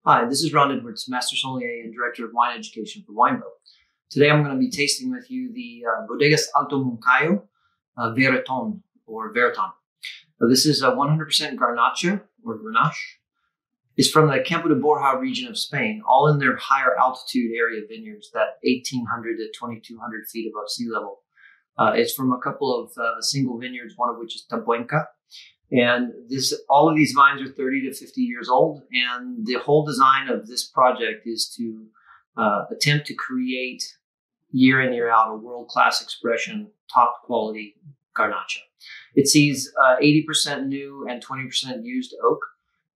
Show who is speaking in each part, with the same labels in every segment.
Speaker 1: Hi, this is Ron Edwards, Master Sommelier and Director of Wine Education for Winebo. Today I'm going to be tasting with you the Bodegas Alto Moncayo Veraton or Veraton. This is a 100% Garnacha or Grenache. It's from the Campo de Borja region of Spain, all in their higher altitude area vineyards, that 1,800 to 2,200 feet above sea level. It's from a couple of single vineyards, one of which is Tabuenca. And all of these vines are 30 to 50 years old. And the whole design of this project is to attempt to create year in, year out, a world-class expression, top quality Garnacha. It sees 80% new and 20% used oak.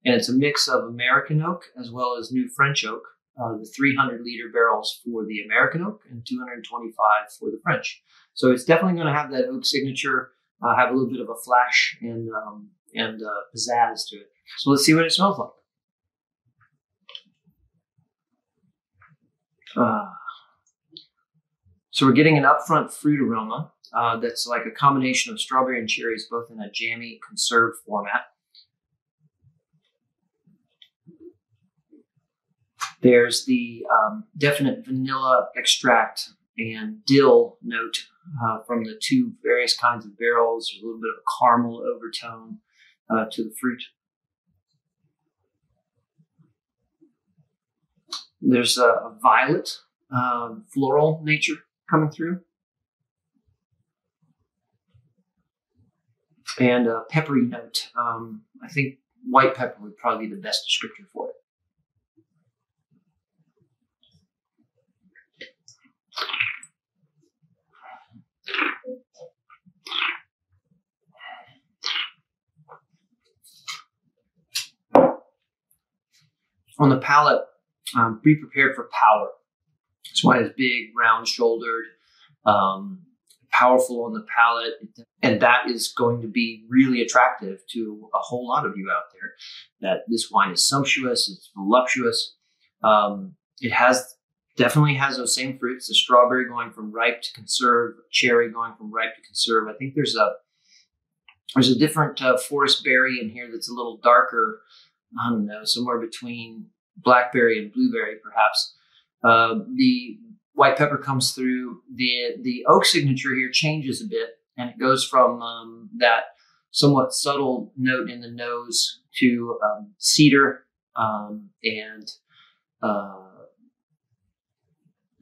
Speaker 1: And it's a mix of American oak as well as new French oak, the 300-liter barrels for the American oak and 225 for the French. So it's definitely going to have that oak signature, have a little bit of a flash and pizzazz to it. So let's see what it smells like. So we're getting an upfront fruit aroma that's like a combination of strawberry and cherries, both in a jammy conserved format. There's the definite vanilla extract and dill note from the two various kinds of barrels. There's a little bit of a caramel overtone to the fruit. There's a violet floral nature coming through. And a peppery note. I think white pepper would probably be the best descriptor for it. On the palate, be prepared for power. This wine is big, round-shouldered, powerful on the palate, and that is going to be really attractive to a whole lot of you out there. That this wine is sumptuous, it's voluptuous. It definitely has those same fruits: the strawberry going from ripe to conserve, cherry going from ripe to conserve. I think there's a different forest berry in here that's a little darker. I don't know, somewhere between blackberry and blueberry, perhaps. The white pepper comes through. The oak signature here changes a bit, and it goes from that somewhat subtle note in the nose to cedar and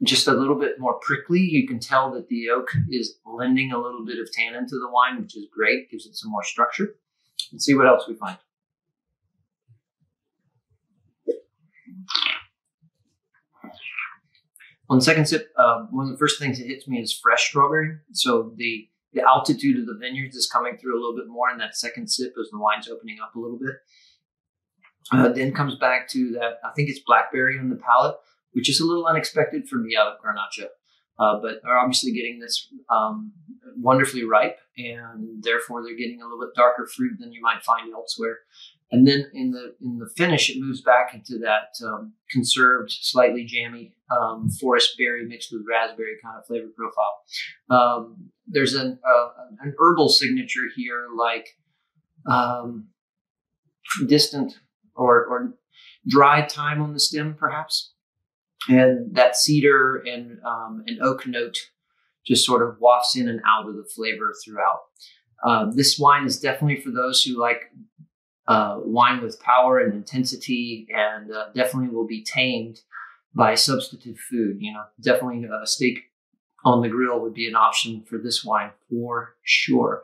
Speaker 1: just a little bit more prickly. You can tell that the oak is lending a little bit of tannin to the wine, which is great, gives it some more structure. Let's see what else we find. On the second sip, one of the first things that hits me is fresh strawberry. So the altitude of the vineyards is coming through a little bit more in that second sip as the wine's opening up a little bit. Then comes back to that, I think it's blackberry on the palate, which is a little unexpected for me out of Garnacha. But they're obviously getting this wonderfully ripe, and therefore they're getting a little bit darker fruit than you might find elsewhere. And then in the finish, it moves back into that conserved, slightly jammy forest berry mixed with raspberry kind of flavor profile. There's an herbal signature here, like distant or dry thyme on the stem, perhaps. And that cedar and an oak note just sort of wafts in and out of the flavor throughout. This wine is definitely for those who like wine with power and intensity, and definitely will be tamed by substitute food. You know, definitely a steak on the grill would be an option for this wine for sure.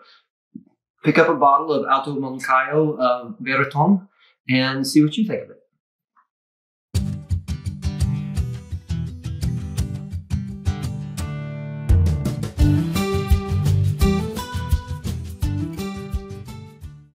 Speaker 1: Pick up a bottle of Alto Moncayo Veraton and see what you think of it.